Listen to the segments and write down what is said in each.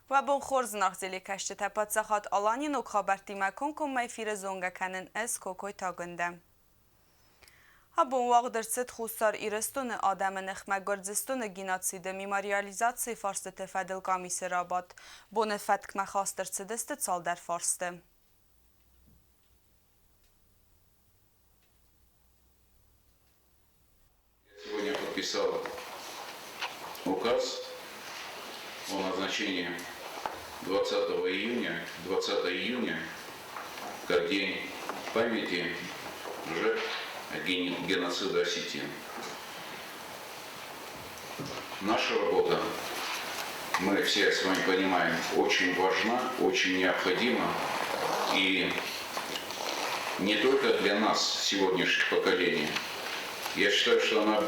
و بون خورز نخزیلی کشت تپات زخات آلانی نوک خابرتی مکن کم میفیر زونگه کنن از کوکوی تا گندم. هبون واقع در ست خوستار ایرستون آدم نخمه گرزستون گینات سیده میماریالیزاتسی فارست تفادل قامیس رابط بون فتک مخواست در سدست سال در فارسته. Сегодня подписал указ о назначении 20 июня как день памяти жертв геноцида осетин. Наша работа, мы все с вами понимаем, очень важна, очень необходима и не только для нас, сегодняшних поколений. Я считаю, что она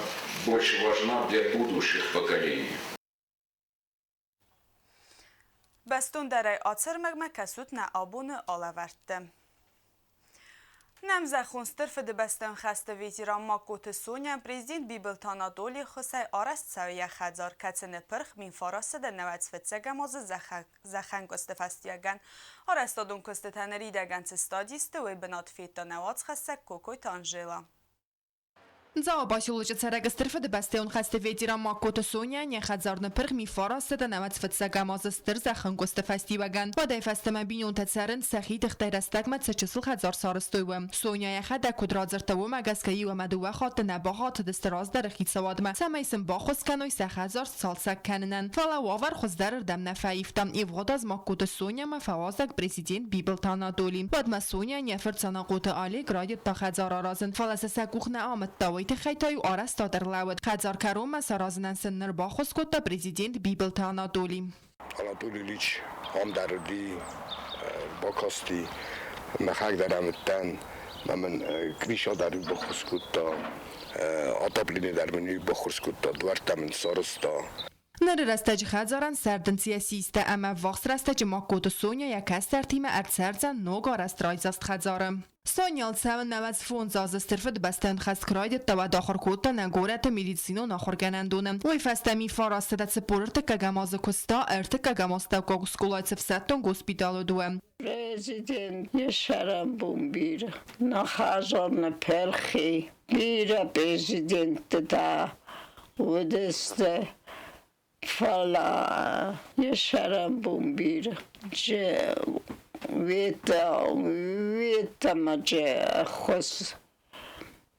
больше важна для будущих поколений. بستون در آتر مگمه کسوت نه آبون آلورده. نمزه خونستر فده بستن خسته ویتیران ماکوت سونیا پریزیدنت بیبلتانا دولی خسای آرست سویه خزار کتن پرخ مین فاراسته در نوت فتسگه ماز زخنگ استفستیگن آرست دون کسته تنری دگن استادیسته و بنات فیتا نوات خسته کوکوی تانجیلا. Зава басилуча царегастр феде бастеун хасте ветира маккото соня не хазарны пирг ми фарасте да нават фетсага мазастыр захын госте фестиваган вадай фестема бинун тацарен сахи тхтайрастагмат сачысыл хазар сарыстойвым соня я хада кудразыртавым агаскаи ва мадува хат набахат дестраз дар хитсавадма самайсым бахос каной сахазар салсак каннан фала вавар хоздар дам нафаифтам евгодаз маккото соня ма фавазак президент бибелтана долим бадма соня не ферцана قوت عالی گرایت تا خزار آرازن فلسه کوخنه آمد داویت خیتای آرستا در لود خزار کروم مسارازنن سنر با خوز کد تا پرزیدنت بیبلتانا دولیم Anatoliy Ilich hamdardی با کاستی مخک درامتن من کریشا داری بخوز کد تا آتابلینی در منوی بخوز کد تا دوارت من سارستا نر رستج خزارن سردن سیاسیسته اما وقت رستج ماکوت سونیا یک از ترتیم ارتسرزن نوگار است رایزاست خزارم سونیال سون نوز فون زازسترفت بستن خست کراید تا داخل کوتا نگورت میلیسینو نخورگنندونم وی فستمی فاراسته سپورت کگاماز کستا ارت کگاماستا کوسکولایت سفتون گوسپیتالو دوم Prezident Yaşaran Bumbir, Nahazorna Perhi, Bira prezident da Udeste Fala Yaşaran Bumbir, Ce Vita Mace Khos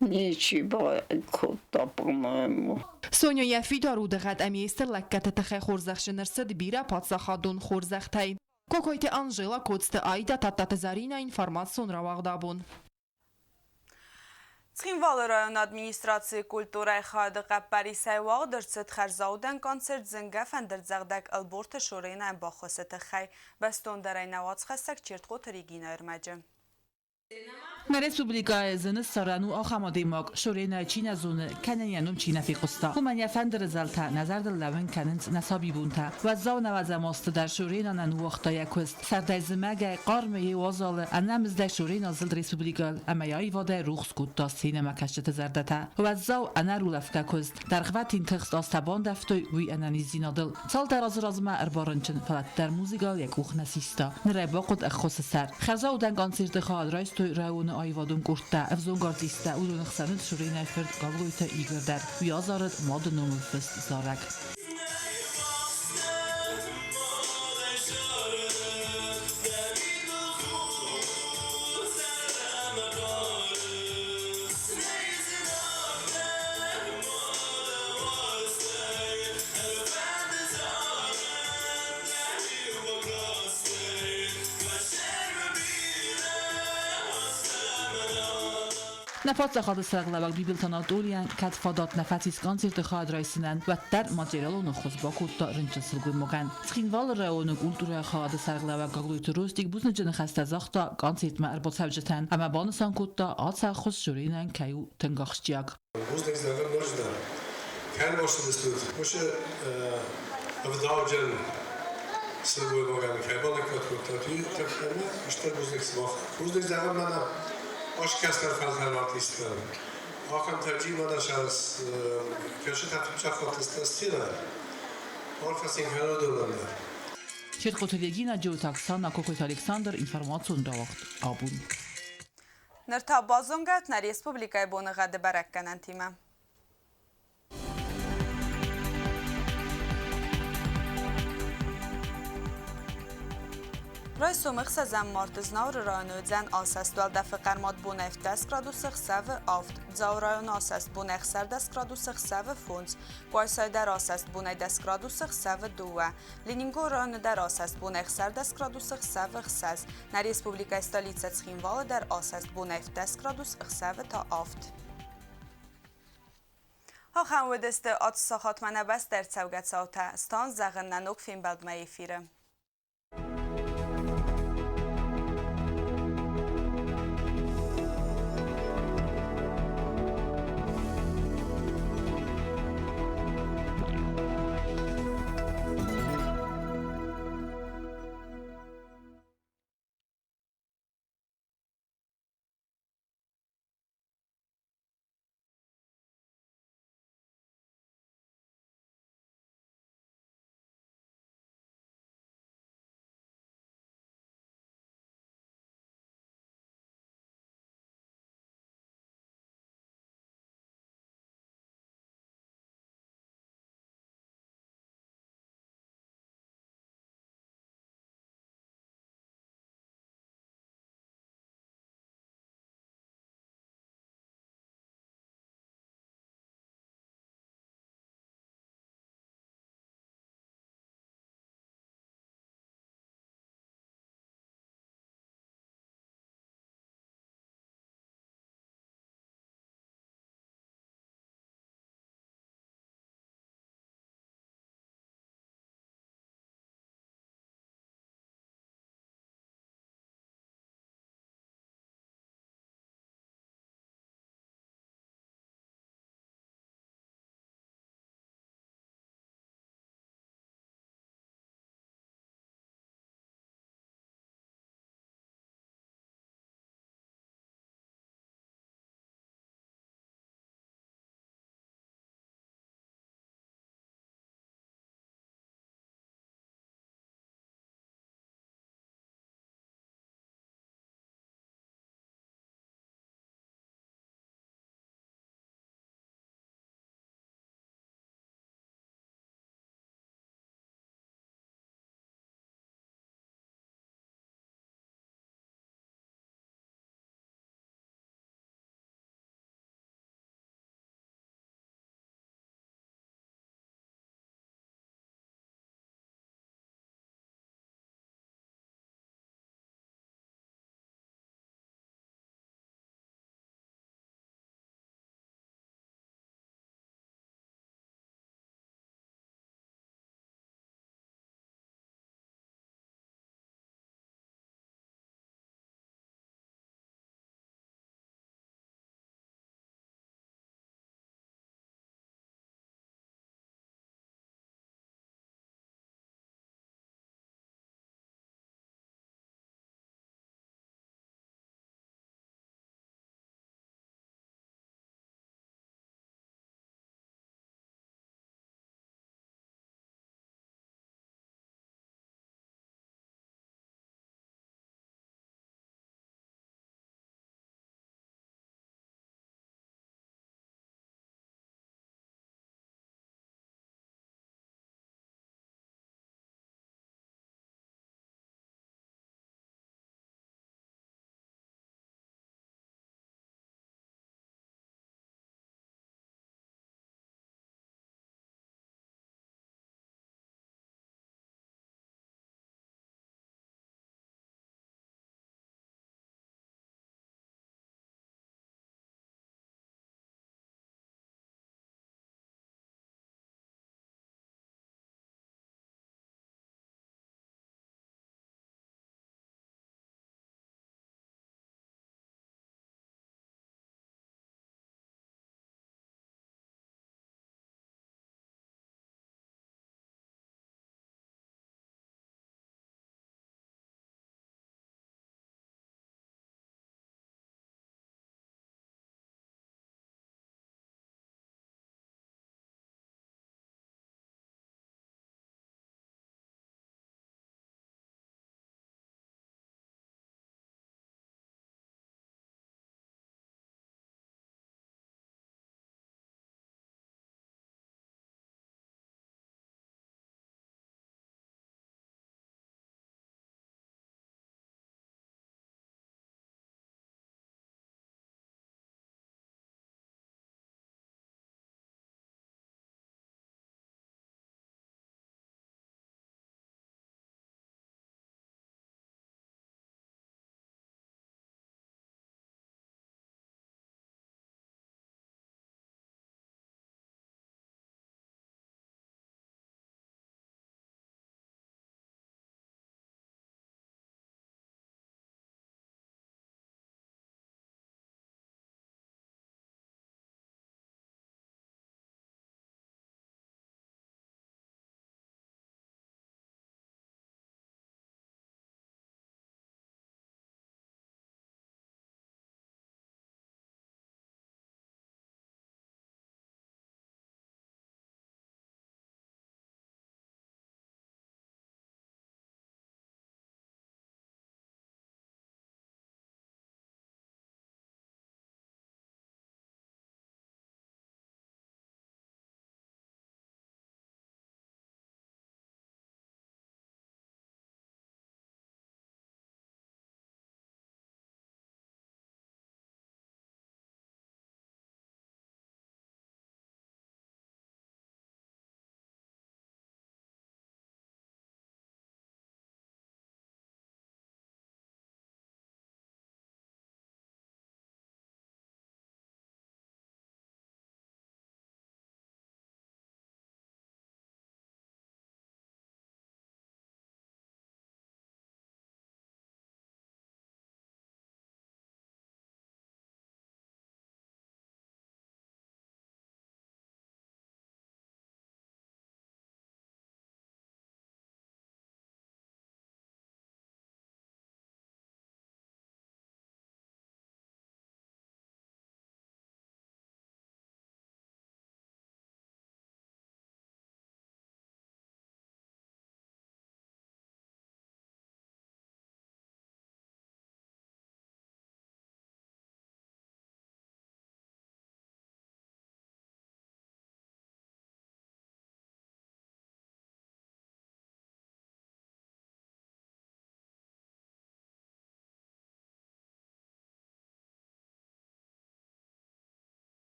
Nici ba Kota Pamemu. سونیا یفی دارو دقت امیستر لکت تخی خورزخش نرسد بیره پادساخادون خورزختای کوکویت آنجلا کودست آیدا تاتات زارینا інформаціон равагдабун. Цхинвал район администрации культуры хады қаппари сайвағы дұрсыт қарзауден концерт зінгафан дұрдзағдаг алборты шорейна бақысыты хай бастон дарай навацқасак чертқо тірегіна өрмәджі. Na Republika zınız saranu axamademak şorena Çin azone kanyanum Çin fiqosta. Kumanya fender zalta nazar dlavin kanent nasabi bunta. Ve zavna ve zamast der şorena nan vaqta yakost. Sardazmage qarme wazal anamız der şorena zil Republika amayai vade ruxs kutta sinema kaşte zardata. Ve zav anarulafka kost. Der xvatin tıxt astaban daftoy vi analizinadil. Sal der azrazma erbarançın falat der muzigal yakuxna sista. Nere baqod akhosser. Khazaudan konserti khad raistoy raun ayvadum kurtta avzongartista ulun xsanit shurina fert qalgoyta igrdar viazarat modnum fest zarak نفات خاد سرقلبک بیبلتانا دولیان کت فادات نفاتیس کانسرت خاد رایسنن و در ماجرالو نخوز با کوتا رنچ سلگوی مگن سخینوال رایون کولتور خاد سرقلبک گلویت روستیک بوزن جن خسته زاختا کانسرت ما ارباط سوجتن اما بانسان کوتا آت سرخوز شورینن کیو تنگاخشتیاک روزنک زنگان نوشدن کن باشد استود باشه افداوجن سلگوی مگن که بالکات کوتا توی تفکرمه اشتر روزنک سباخ روزنک زنگان منم آشکستر فلسفاتیستم. آخرین ترجیح مادرش از کشت تطبیق خاطر استیله. آرفاس این کارو دولنده. Şirkotevegina Geotaksana Kokoyt Alexander informasyon ravaxt abun. Nırta bazongat na Respublikaya bonağa berekkanan time. رای سومخ سزم مارتزناور رایانو زن آسست دفع قرمات بونف دست گرادو سخ سو آفت زاو رایان آسست بونخ سر دست گرادو سخ سو فونز گوایسای در آسست بونه دست گرادو سخ سو دوه لینینگو رایانو در آسست بونخ سر دست گرادو سخ سو خسز نه ریسپوبلیکا استالیتسا تخینواله در آسست بونف دست گرادو سخ سو تا آفت ها خانوه دست آت ساخات منه بست در چوگت ساوته استان زغن ننوک فیلم بلد مایی فیره